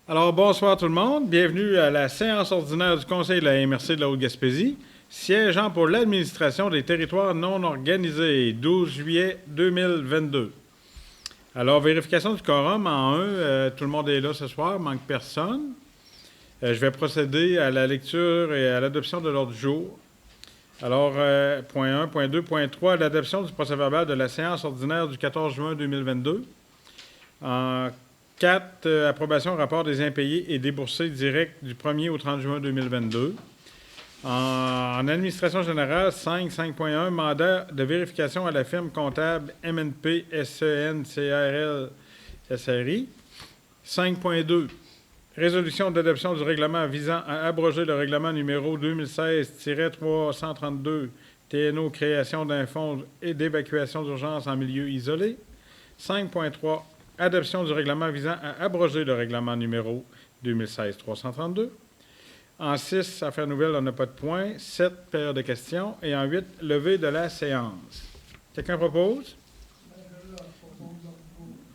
Alors, bonsoir tout le monde. Bienvenue à la séance ordinaire du Conseil de la MRC de la Haute-Gaspésie, siégeant pour l'administration des territoires non organisés, 12 juillet 2022. Alors, vérification du quorum en 1, tout le monde est là ce soir, manque personne. Je vais procéder à la lecture et à l'adoption de l'ordre du jour. Alors, point 1, point 2, point 3, l'adoption du procès-verbal de la séance ordinaire du 14 juin 2022. En 4, approbation rapport des impayés et déboursés directs du 1er au 30 juin 2022. En administration générale, 5, 5.1, mandat de vérification à la firme comptable MNP SEN CRL SRI. 5.2, résolution d'adoption du règlement visant à abroger le règlement numéro 2016-332 TNO création d'un fonds et d'évacuation d'urgence en milieu isolé. 5.3, adoption du règlement visant à abroger le règlement numéro 2016-332. En 6, affaires nouvelles, on n'a pas de point. 7, période de questions. Et en 8, levée de la séance. Quelqu'un propose?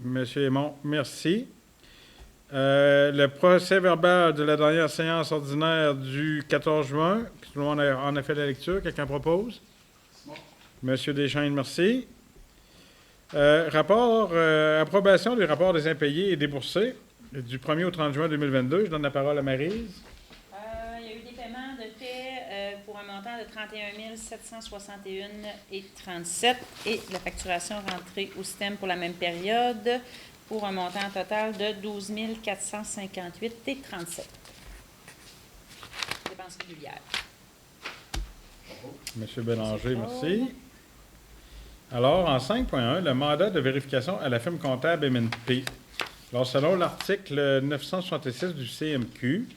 Monsieur Aymon, merci. Le procès-verbal de la dernière séance ordinaire du 14 juin, puis tout le monde en a fait la lecture. Quelqu'un propose? Monsieur Deschaines, merci. Approbation du rapport des impayés et déboursés du 1er au 30 juin 2022. Je donne la parole à Maryse. Il y a eu des paiements de fait pour un montant de 31 761,37 et la facturation rentrée au système pour la même période pour un montant total de 12 458,37. Dépenses régulières. Monsieur Bélanger, merci. Alors, en 5.1, le mandat de vérification à la firme comptable MNP. Alors, selon l'article 966 du CMQ,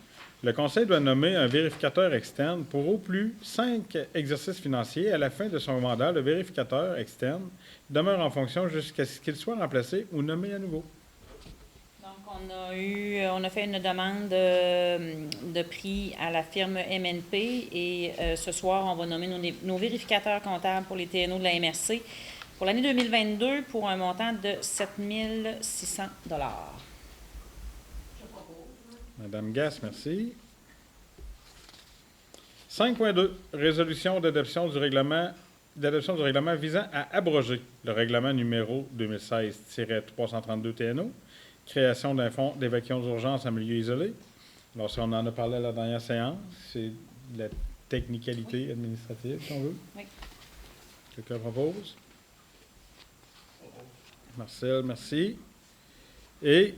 le Conseil doit nommer un vérificateur externe pour au plus 5 exercices financiers. À la fin de son mandat, le vérificateur externe demeure en fonction jusqu'à ce qu'il soit remplacé ou nommé à nouveau. Donc, on a fait une demande de prix à la firme MNP et ce soir, on va nommer nos vérificateurs comptables pour les TNO de la MRC pour l'année 2022 pour un montant de 7 600 $. Madame Gass, merci. 5.2, résolution d'adoption du règlement visant à abroger le règlement numéro 2016-332 TNO, création d'un fonds d'évacuation d'urgence en milieu isolé. Alors, si on en a parlé à la dernière séance, c'est de la technicalité administrative, si on veut. Oui. Quelqu'un propose? Marcel, merci. Et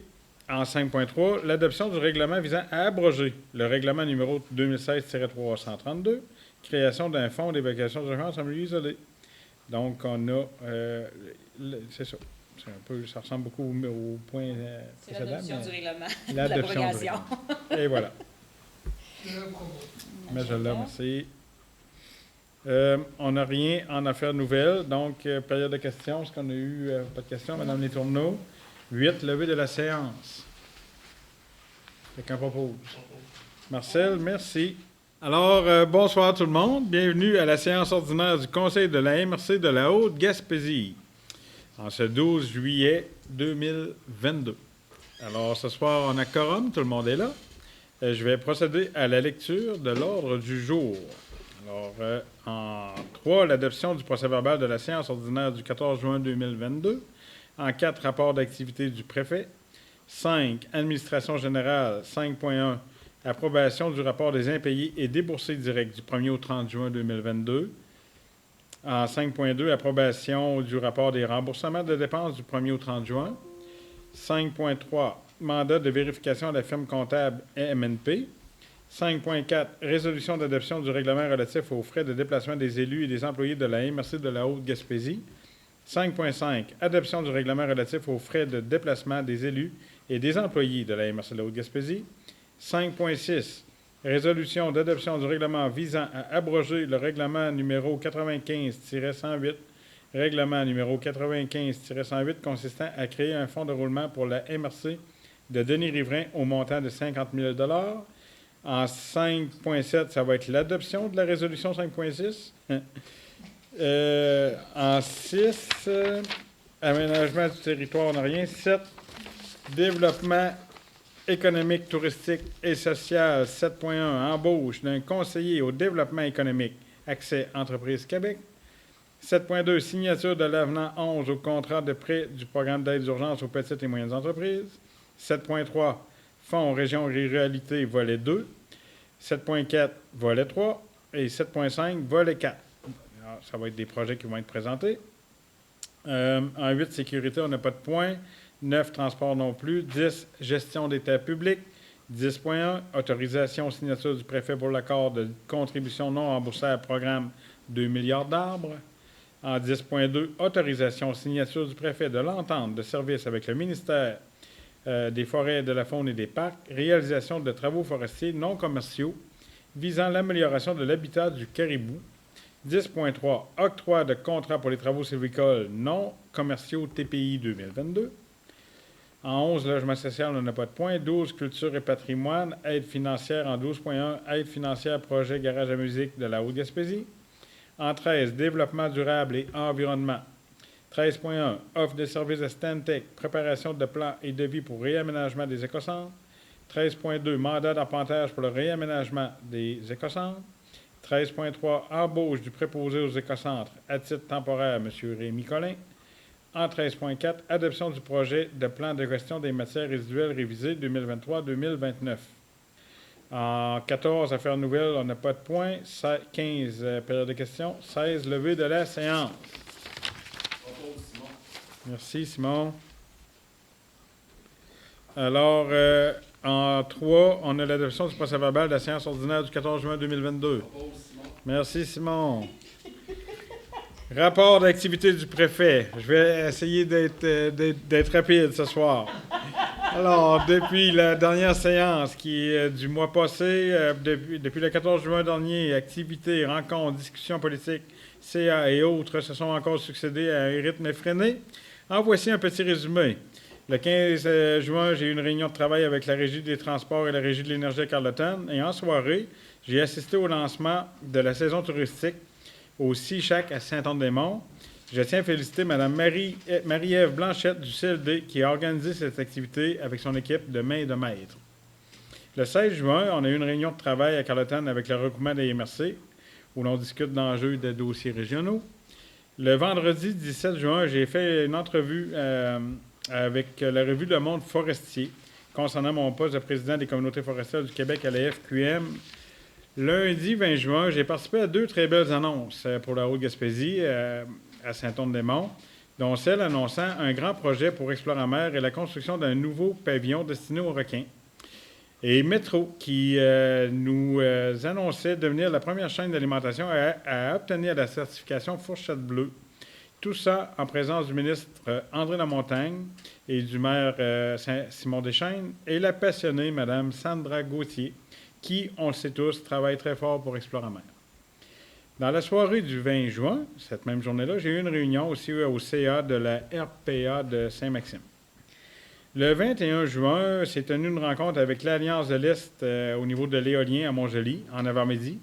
en 5.3, l'adoption du règlement visant à abroger le règlement numéro 2016-332, création d'un fonds d'évacuation d'urgence en milieu isolé. Donc, on a... c'est ça. C'est un peu, ça ressemble beaucoup au point précédent. L'adoption du règlement. L'adoption du règlement. Et voilà. Mais je l'ai, merci. On n'a rien en affaires nouvelles. Donc, période de questions. Est-ce qu'on a eu pas de questions, Mme Letourneau? 8, levée de la séance. Quelqu'un propose? Marcel, merci. Alors, bonsoir tout le monde. Bienvenue à la séance ordinaire du Conseil de la MRC de la Haute-Gaspésie en ce 12 juillet 2022. Alors, ce soir, on a quorum, tout le monde est là. Je vais procéder à la lecture de l'ordre du jour. Alors, en 3, l'adoption du procès-verbal de la séance ordinaire du 14 juin 2022. En 4, rapport d'activité du préfet. 5, administration générale. 5.1, approbation du rapport des impayés et déboursés directs du 1er au 30 juin 2022. En 5.2, approbation du rapport des remboursements de dépenses du 1er au 30 juin. 5.3, mandat de vérification à la firme comptable MNP. 5.4, résolution d'adoption du règlement relatif aux frais de déplacement des élus et des employés de la MRC de la Haute-Gaspésie. 5.5, adoption du règlement relatif aux frais de déplacement des élus et des employés de la MRC de la Haute-Gaspésie. 5.6, résolution d'adoption du règlement visant à abroger le règlement numéro 95-108, règlement numéro 95-108 consistant à créer un fonds de roulement pour la MRC de Denis Riverain au montant de 50 000 $. En 5.7, ça va être l'adoption de la résolution 5.6. En 6, aménagement du territoire, on n'a rien. 7, développement économique, touristique et social, 7.1, embauche d'un conseiller au développement économique, accès Entreprise Québec. 7.2, signature de l'avenant 11 au contrat de prêt du programme d'aide d'urgence aux petites et moyennes entreprises. 7.3, Fonds région ruralité, volet 2. 7.4, volet 3. Et 7.5, volet 4. Alors, ça va être des projets qui vont être présentés. En 8, sécurité, on n'a pas de points. 9, transport non plus. 10, gestion des terres publiques. 10.1, autorisation signature du préfet pour l'accord de contribution non remboursable programme 2 milliards d'arbres. En 10.2, autorisation signature du préfet de l'entente de service avec le ministère des Forêts, de la Faune et des Parcs, réalisation de travaux forestiers non commerciaux visant l'amélioration de l'habitat du caribou. 10.3, octroi de contrat pour les travaux sylvicoles non commerciaux TPI 2022. En 11, logement social, on n'a pas de points. 12, culture et patrimoine, aide financière en 12.1, aide financière projet garage à musique de la Haute-Gaspésie. En 13, développement durable et environnement. 13.1, offre de services à Stantec, préparation de plans et devis pour réaménagement des écocentres. 13.2, mandat d'appontage pour le réaménagement des écocentres. 13.3, embauche du préposé aux écocentres à titre temporaire, M. Rémy Collin. En 13.4, adoption du projet de plan de gestion des matières résiduelles révisé 2023-2029. En 14, affaires nouvelles, on n'a pas de points. 15, période de questions. 16, levée de la séance. Merci, Simon. Alors, en 3, on a l'adoption du procès-verbal de la séance ordinaire du 14 juin 2022. Merci, Simon. Rapport d'activité du préfet. Je vais essayer d'être rapide ce soir. Alors, depuis la dernière séance qui est du mois passé, depuis le 14 juin dernier, activités, rencontres, discussions politiques, CA et autres se sont encore succédés à un rythme effréné. En voici un petit résumé. Le 15 juin, j'ai eu une réunion de travail avec la Régie des transports et la Régie de l'énergie à Carleton. Et en soirée, j'ai assisté au lancement de la saison touristique au CICHAC à Saint-Anne-des-Monts. Je tiens à féliciter Mme Marie-Ève Blanchette du CLD qui a organisé cette activité avec son équipe de main de maître. Le 16 juin, on a eu une réunion de travail à Carleton avec le regroupement des MRC où l'on discute d'enjeux et de dossiers régionaux. Le vendredi 17 juin, j'ai fait une entrevue avec la revue Le Monde forestier concernant mon poste de président des communautés forestières du Québec à la FQM. Lundi 20 juin, j'ai participé à 2 très belles annonces pour la Haute-Gaspésie à Saint-Anne-des-Monts, dont celle annonçant un grand projet pour Explorer-Mer et la construction d'un nouveau pavillon destiné aux requins. Et Métro, qui nous annonçait devenir la première chaîne d'alimentation à obtenir la certification Fourchette Bleue. Tout ça en présence du ministre André Lamontagne et du maire Simon Deschênes et la passionnée Mme Sandra Gauthier, qui, on le sait tous, travaille très fort pour Explorer-Mer. Dans la soirée du 20 juin, cette même journée-là, j'ai eu une réunion aussi au CA de la RPA de Saint-Maxime. Le 21 juin, s'est tenue une rencontre avec l'Alliance de l'Est au niveau de l'éolien à Montjoly, en avant-midi.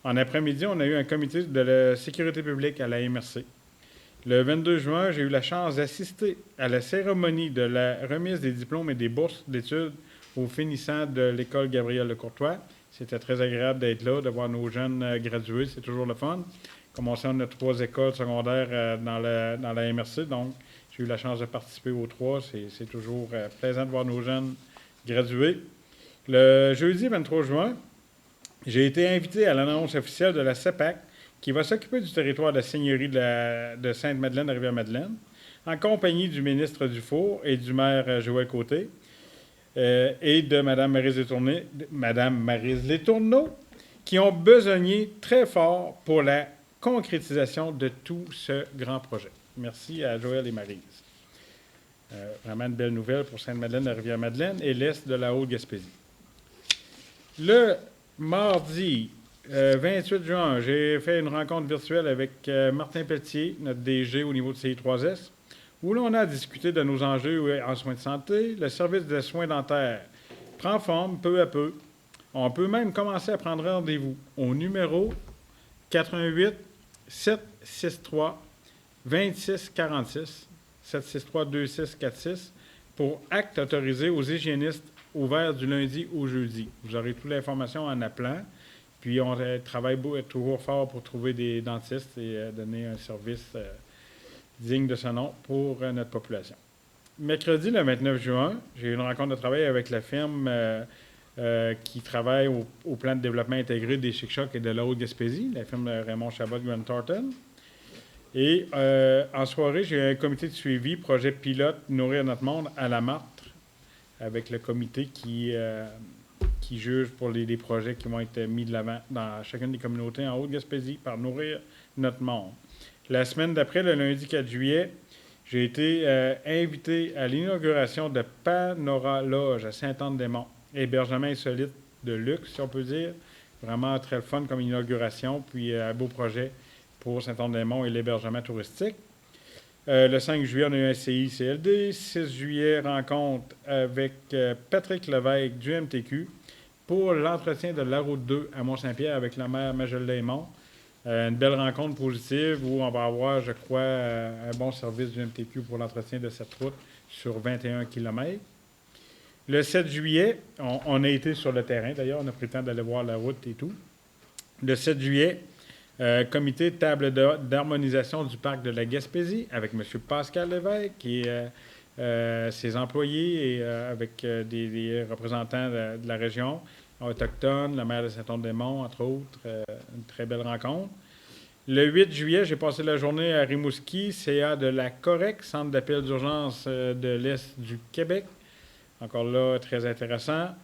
En après-midi, on a eu un comité de la sécurité publique à la MRC. Le 22 juin, j'ai eu la chance d'assister à la cérémonie de la remise des diplômes et des bourses d'études aux finissants de l'école Gabriel-Lecourtois. C'était très agréable d'être là, de voir nos jeunes gradués. C'est toujours le fun. Comme on sait, on a 3 écoles secondaires dans la MRC, donc j'ai eu la chance de participer aux 3. C'est toujours plaisant de voir nos jeunes gradués. Le jeudi 23 juin, j'ai été invité à l'annonce officielle de la CEPAC qui va s'occuper du territoire de la seigneurie de Sainte-Madeleine, de Rivière-Madeleine, en compagnie du ministre Dufour et du maire Joël Côté. Et de Mme Maryse Letourneau, qui ont besogné très fort pour la concrétisation de tout ce grand projet. Merci à Joël et Maryse. Vraiment une belle nouvelle pour Sainte-Madeleine, la Rivière-Madeleine et l'est de la Haute-Gaspésie. Le mardi 28 juin, j'ai fait une rencontre virtuelle avec Martin Pelletier, notre DG au niveau de CI3S, où l'on a discuté de nos enjeux en soins de santé. Le service de soins dentaires prend forme peu à peu. On peut même commencer à prendre rendez-vous au numéro 88 763 2646 763 2646 pour acte autorisé aux hygiénistes ouvert du lundi au jeudi. Vous aurez toute l'information en appelant. Puis, on travaille toujours fort pour trouver des dentistes et donner un service digne de ce nom pour notre population. Mercredi, le 29 juin, j'ai eu une rencontre de travail avec la firme qui travaille au plan de développement intégré des Chic-Chocs et de la Haute-Gaspésie, la firme Raymond Chabot Grant Thornton. Et en soirée, j'ai eu un comité de suivi, projet pilote Nourrir notre monde à la Martre, avec le comité qui juge pour les projets qui vont être mis de l'avant dans chacune des communautés en Haute-Gaspésie par Nourrir notre monde. La semaine d'après, le lundi 4 juillet, j'ai été invité à l'inauguration de Panora Lodge à Sainte-Anne-des-Monts. Hébergement insolite de luxe, si on peut dire. Vraiment très fun comme inauguration, puis un beau projet pour Sainte-Anne-des-Monts et l'hébergement touristique. Le 5 juillet, on a eu un CICLD. 6 juillet, rencontre avec Patrick Lévesque du MTQ pour l'entretien de la route 2 à Mont-Saint-Pierre avec la maire Magelle-Desmonts. Une belle rencontre positive où on va avoir, je crois, un bon service du MTQ pour l'entretien de cette route sur 21 km. Le 7 juillet, on a été sur le terrain. D'ailleurs, on a pris le temps d'aller voir la route et tout. Le 7 juillet, comité table d'harmonisation du parc de la Gaspésie avec M. Pascal Lévesque et ses employés et avec des représentants de la région autochtone, la maire de Saint-Anne-des-Monts, entre autres. Une très belle rencontre. Le 8 juillet, j'ai passé la journée à Rimouski, CA de la Correc, centre d'appel d'urgence de l'Est du Québec. Encore là, très intéressant.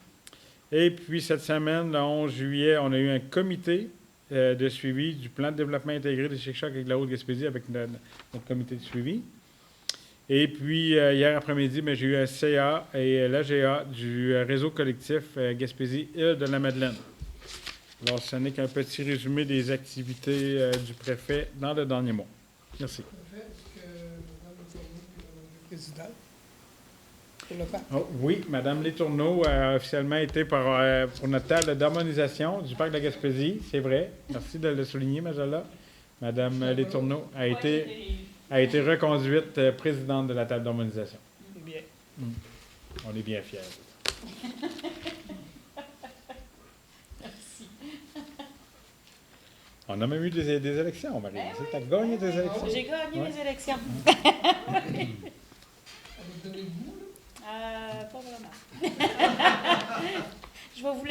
Et puis, cette semaine, le 11 juillet, on a eu un comité de suivi du plan de développement intégré des Chic-Chocs avec la Haute-Gaspésie avec notre comité de suivi. Et puis, hier après-midi, j'ai eu un CA et l'AGA du réseau collectif Gaspésie-Île de la Madeleine. Alors, ce n'est qu'un petit résumé des activités du préfet dans le dernier mois. Merci. Parfait. Est-ce que Mme la présidente pour le parc? Oh, oui, Mme Letourneau a officiellement été pour notre table d'harmonisation du parc de la Gaspésie. C'est vrai. Merci de le souligner, Majala. Mme Letourneau a été reconduite présidente de la table d'harmonisation. C'est bien. On est bien fiers. On a même eu des élections, Marie. Tu as gagné des élections. J'ai gagné mes élections. Avez-vous donné le goût, là? Pas vraiment. Je vais vous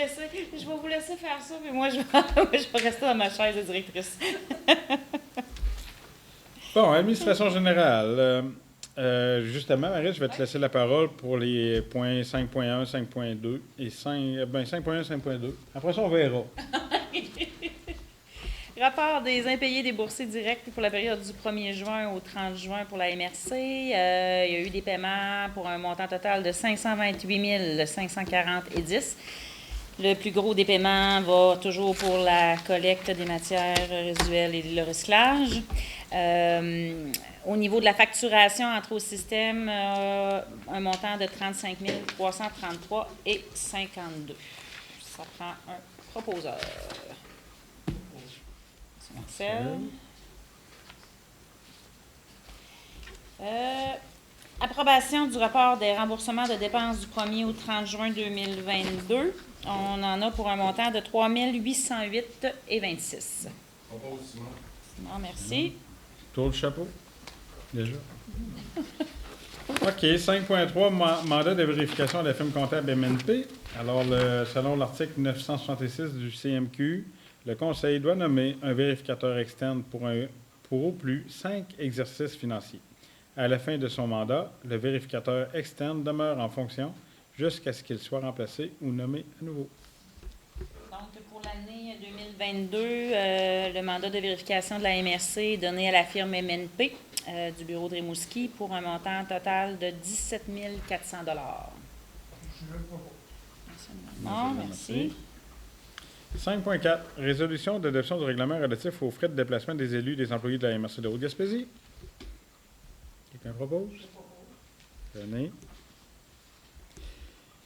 laisser faire ça, mais moi, je vais rester dans ma chaise de directrice. Bon, administration générale. Justement, Marie, je vais te laisser la parole pour les points 5.1, 5.2 et 5.1, 5.2. Après ça, on verra. Rapport des impayés déboursés directs pour la période du 1er juin au 30 juin pour la MRC. Il y a eu des paiements pour un montant total de 528 540,10 $. Le plus gros des paiements va toujours pour la collecte des matières résiduelles et le recyclage. Au niveau de la facturation entre au système, un montant de 35 333,52 $. Ça prend un proposeur. Marcel. Approbation du rapport des remboursements de dépenses du 1er au 30 juin 2022. On en a pour un montant de 3 808,26 $. Non, merci. Tour le chapeau. Déjà. OK. 5.3, mandat de vérification de la firme comptable MNP. Alors, selon l'article 966 du CMQ, le Conseil doit nommer un vérificateur externe pour au plus 5 exercices financiers. À la fin de son mandat, le vérificateur externe demeure en fonction jusqu'à ce qu'il soit remplacé ou nommé à nouveau. Donc, pour l'année 2022, le mandat de vérification de la MRC est donné à la firme MNP du bureau de Rimouski pour un montant total de 17 400 $. Je le propose. Non, merci. 5.4. Résolution d'adoption du règlement relatif aux frais de déplacement des élus et des employés de la MRC de Haute-Gaspésie. Quelqu'un propose? Tenez.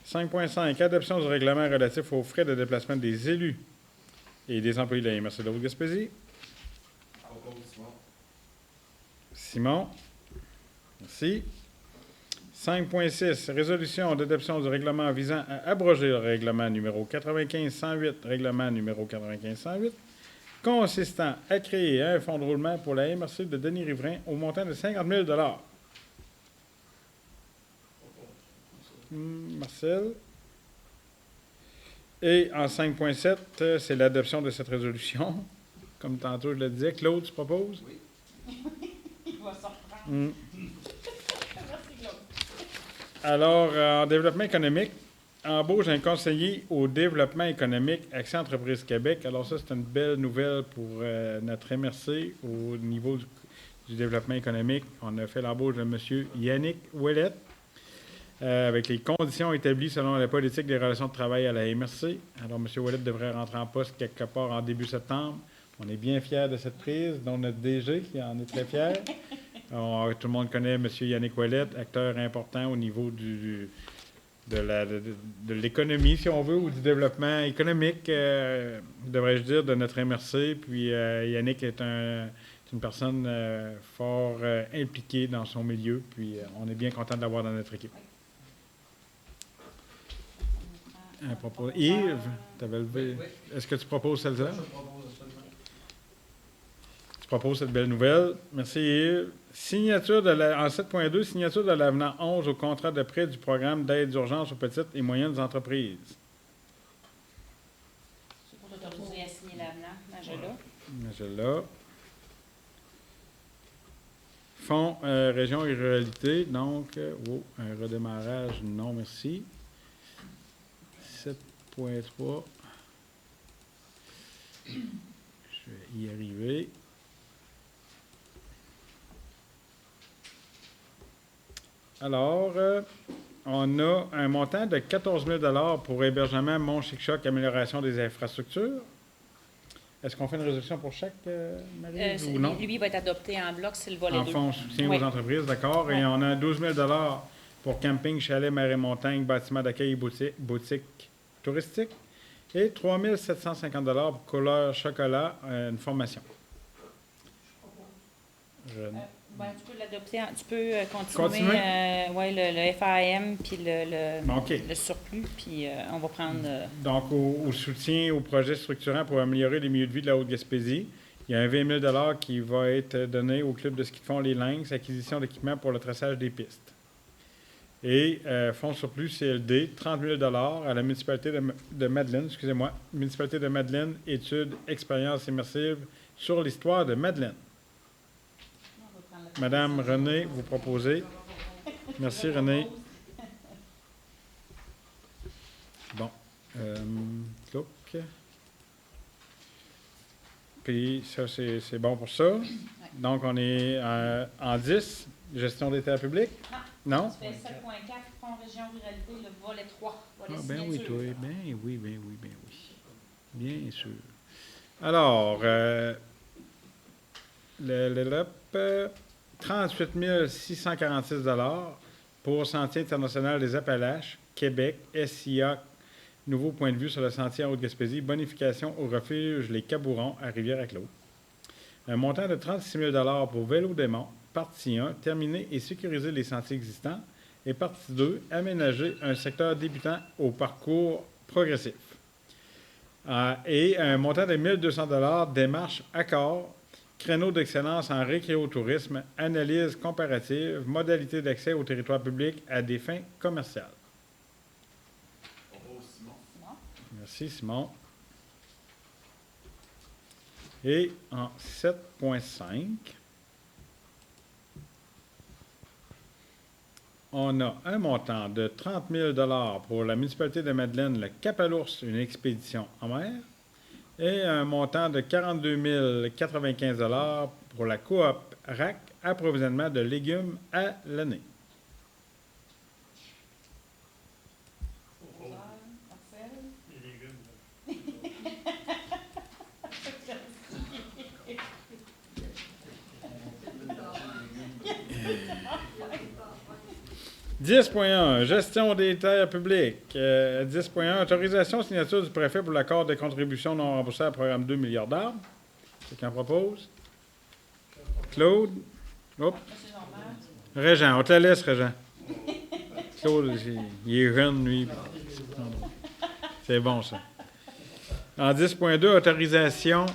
5.5. Adoption du règlement relatif aux frais de déplacement des élus et des employés de la MRC de Haute-Gaspésie. Simon. Merci. 5.6, résolution d'adoption du règlement visant à abroger le règlement numéro 95-108, règlement numéro 95-108, consistant à créer un fonds de roulement pour la MRC de Denis Riverain au montant de 50 000 Marcel. Et en 5.7, c'est l'adoption de cette résolution. Comme tantôt je le disais. Claude, tu proposes? Oui. Il va s'en reprendre. Mm. Merci, Claude. Alors, en développement économique, embauche un conseiller au développement économique Accès Entreprise Québec. Alors ça, c'est une belle nouvelle pour notre MRC au niveau du développement économique. On a fait l'embauche de M. Yannick Ouellette avec les conditions établies selon la politique des relations de travail à la MRC. Alors, M. Ouellette devrait rentrer en poste quelque part en début septembre. On est bien fiers de cette prise, dont notre DG qui en est très fier. Tout le monde connaît M. Yannick Ouellette, acteur important au niveau de l'économie, si on veut, ou du développement économique, devrais-je dire, de notre MRC. Puis Yannick est une personne fort impliquée dans son milieu, puis on est bien content de l'avoir dans notre équipe. Yves, tu avais levé. Oui. Est-ce que tu proposes celle-là? Tu proposes cette belle nouvelle. Merci Yves. Signature en 7.2, signature de l'avenant 11 au contrat de prêt du programme d'aide d'urgence aux petites et moyennes entreprises. C'est pour t'autoriser à signer l'avenant, Magella. Magella. Fonds région et ruralité, donc, un redémarrage, non merci. 7.3. Je vais y arriver. Alors, on a un montant de 14 000 pour hébergement Mon Chic-Choc, amélioration des infrastructures. Est-ce qu'on fait une résolution pour chaque, Marie, ou non? Lui, va être adopté en bloc, c'est le volet 2. En fonds soutien aux entreprises, d'accord. Oui. Et on a 12 000 pour camping, chalet, mer et montagne, bâtiment d'accueil et boutique touristique. Et 3 750 pour couleur chocolat, une formation. Tu peux l'adopter, tu peux continuer le FAM puis le surplus, puis on va prendre... Donc, au soutien au projet structurant pour améliorer les milieux de vie de la Haute-Gaspésie, il y a un 20 000 qui va être donné au club de ski de fond Les Lynx, acquisition d'équipements pour le traçage des pistes. Et fonds surplus CLD, 30 000 à la municipalité de Madeleine, municipalité de Madeleine, études, expériences immersives sur l'histoire de Madeleine. Madame Renée, vous proposez. Merci, Renée. Bon. Look. Puis ça, c'est bon pour ça. Donc, on est en 10, gestion des terres publiques. Non? Tu fais 7.4, Fonds région ruralité, le volet 3. Volet ben oui, toi. Ben oui. Bien sûr. Alors, le 38 646 pour Sentier international des Appalaches, Québec, SIA, nouveau point de vue sur le sentier en Haute-Gaspésie, bonification au refuge Les Cabourons à Rivière-à-Claude. Un montant de 36 000 pour Vélo des Monts, partie 1, terminer et sécuriser les sentiers existants, et partie 2, aménager un secteur débutant au parcours progressif. Et un montant de 1 200 démarche accord, créneau d'excellence en récréotourisme, analyse comparative, modalité d'accès au territoire public à des fins commerciales. Merci, Simon. Et en 7.5, on a un montant de 30 000 pour la municipalité de Madeleine, le Cap à l'Ours, une expédition en mer, et un montant de 42 095 pour la coop RAC, approvisionnement de légumes à l'année. « 10.1. Gestion des terres publiques. 10.1. Autorisation signature du préfet pour l'accord de contribution non remboursée à programme 2 milliards d'arbres. » C'est qui en propose? Claude? Régent, on te la laisse, Régent. Claude, il est jeune, lui. C'est bon, ça. En 10.2, autorisation,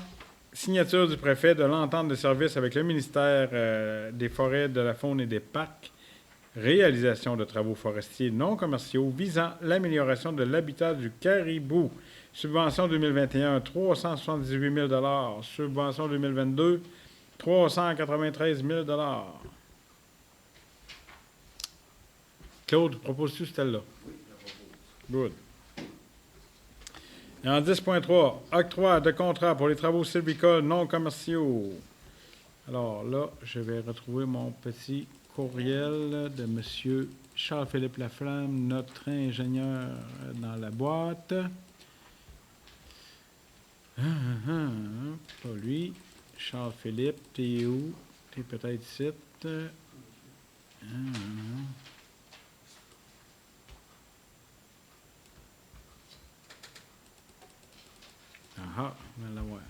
signature du préfet de l'entente de service avec le ministère des Forêts, de la Faune et des Parcs, réalisation de travaux forestiers non commerciaux visant l'amélioration de l'habitat du caribou. Subvention 2021, 378 000 Subvention 2022, 393 000 Claude, proposes-tu celle-là? Oui, je la propose. Good. Et en 10.3, octroi de contrat pour les travaux sylvicoles non commerciaux. Alors là, je vais retrouver mon petit courriel de M. Charles-Philippe Laflamme, notre ingénieur dans la boîte. Pas lui. Charles-Philippe, t'es où? T'es peut-être ici. Ah, me la voir.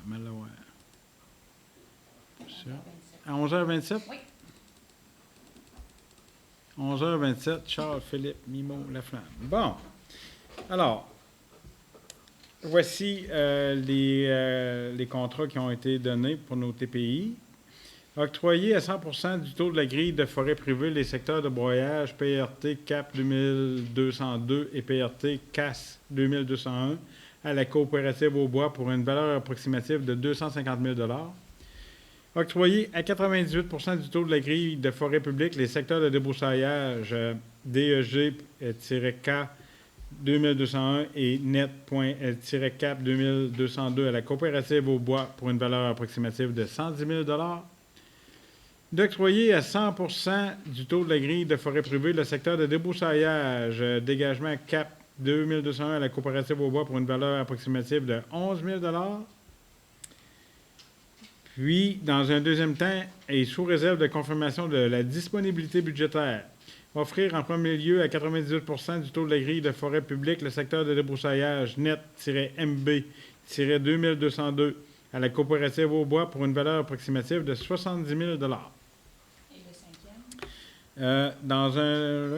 Ça. À 11h27? Oui. 11h27, Charles-Philippe Mimot Laflamme. Bon. Alors, voici les contrats qui ont été donnés pour nos TPI. Octroyer à 100% du taux de la grille de forêt privée les secteurs de broyage PRT CAP 2202 et PRT CAS 2201 à la coopérative au bois pour une valeur approximative de 250 000 Octroyer à 98% du taux de la grille de forêt publique les secteurs de débroussaillage DEG-K 2201 et NET.-CAP 2202 à la coopérative au bois pour une valeur approximative de 110 000 D'octroyer à 100% du taux de la grille de forêt privée le secteur de débroussaillage dégagement CAP 2201 à la coopérative au bois pour une valeur approximative de 11 000 Puis, dans un deuxième temps, et sous réserve de confirmation de la disponibilité budgétaire, offrir en premier lieu à 98% du taux de la grille de forêt publique le secteur de débroussaillage net-MB-2202 à la coopérative au bois pour une valeur approximative de 70 000 Et le cinquième? Dans un...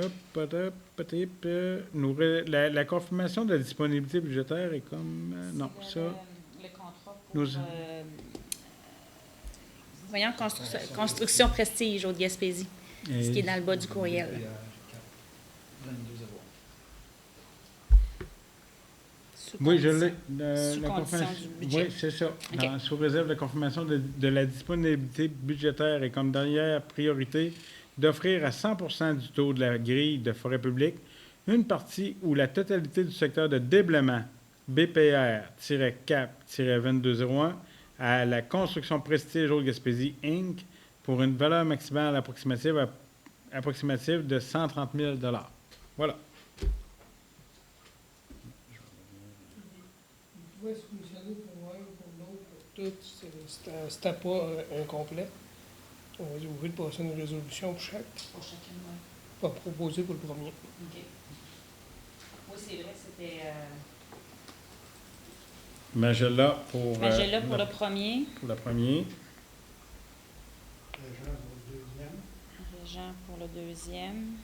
La confirmation de la disponibilité budgétaire est comme... non, ça... Le contrat pour... voyons, construction prestige au Gaspésie, ce qui est dans le bas du courriel. Oui, je l'ai. Sous condition du budget. Oui, c'est ça. Okay. Sous réserve de confirmation de la disponibilité budgétaire et comme dernière priorité, d'offrir à 100% du taux de la grille de forêt publique une partie ou la totalité du secteur de déblaiement BPR-CAP-2201 à la construction Prestige au Gaspésie Inc. pour une valeur maximale approximative de 130 000 Voilà. Vous pouvez solutionner pour un ou pour l'autre, pour tout, c'était pas incomplet. On va dire, vous pouvez passer une résolution pour chaque. Pour chacune, oui. Pas proposé pour le premier. OK. Oui, c'est vrai, c'était... Magella pour... Magella pour le premier. Pour le premier. Régent pour le deuxième.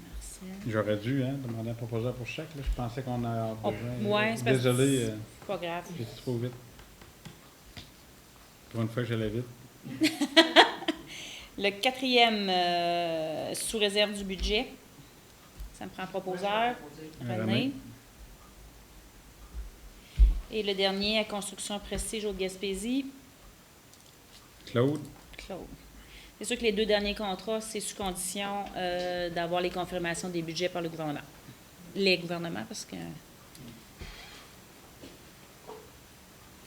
Marcel. J'aurais dû demander un proposeur pour chaque. Là. Je pensais qu'on a... Ouais, c'est parce que désolé, c'est pas grave. j'ai été trop vite. Pour une fois que j'allais vite. Le quatrième, sous réserve du budget. Ça me prend un proposeur. René. Et le dernier, à construction prestige au Gaspésie. Claude. Claude. C'est sûr que les deux derniers contrats, c'est sous condition d'avoir les confirmations des budgets par le gouvernement. Les gouvernements, parce que...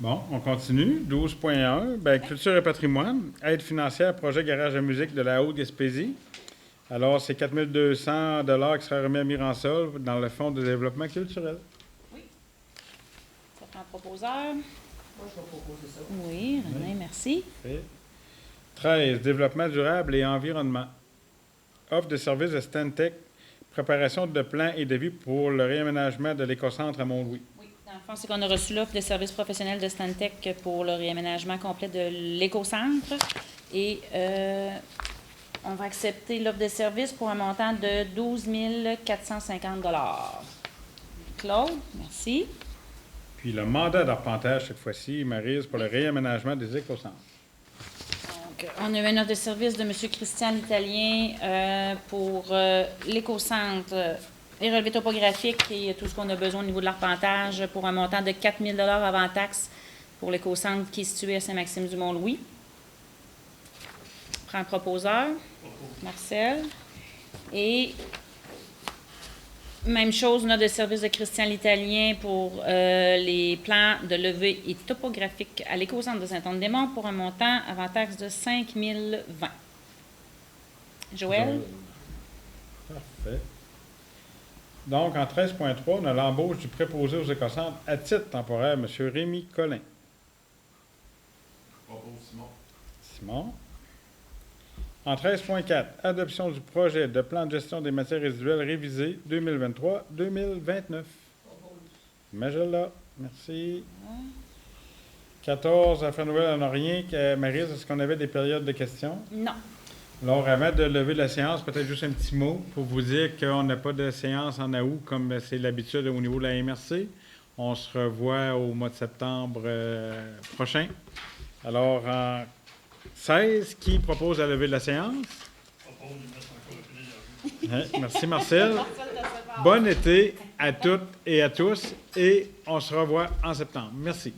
Bon, on continue. 12.1. Culture et patrimoine. Aide financière, projet garage de musique de la Haute-Gaspésie. Alors, c'est 4 200 $ qui sera remis à Miransol dans le Fonds de développement culturel. Oui. Ça prend un proposeur. Moi, je vais proposer ça. Oui, René, merci. Fait. 13. Développement durable et environnement. Offre de services de Stantec. Préparation de plans et devis pour le réaménagement de l'écocentre à Mont-Louis. Oui, dans le fond, c'est qu'on a reçu l'offre de services professionnels de Stantec pour le réaménagement complet de l'écocentre. Et on va accepter l'offre de service pour un montant de 12 450 Claude, merci. Puis le mandat d'arpentage, cette fois-ci, Maryse, pour le réaménagement des écocentres. Donc, on a eu une offre de service de M. Christian l'Italien pour l'écocentre, les relevés topographiques et tout ce qu'on a besoin au niveau de l'arpentage pour un montant de 4 000 avant taxe pour l'écocentre qui est situé à Saint-Maxime-du-Mont-Louis. Prends un proposeur, Marcel. Et même chose, une offre de service de Christian l'Italien pour les plans de levée et topographique à l'écocentre de Saint-Anne-des-Monts pour un montant avant taxe de 5 020. Joël? Parfait. Donc, en 13.3, on a l'embauche du préposé aux écocentres à titre temporaire, M. Rémi Collin. Simon. En 13.4, adoption du projet de plan de gestion des matières résiduelles révisé 2023-2029. Magella, merci. 14, affaires nouvelles, on n'a rien. Maryse, est-ce qu'on avait des périodes de questions? Non. Alors, avant de lever la séance, peut-être juste un petit mot pour vous dire qu'on n'a pas de séance en août comme c'est l'habitude au niveau de la MRC. On se revoit au mois de septembre prochain. Alors, en 16, qui propose à lever la séance? Merci, Marcel. Bon été à toutes et à tous et on se revoit en septembre. Merci.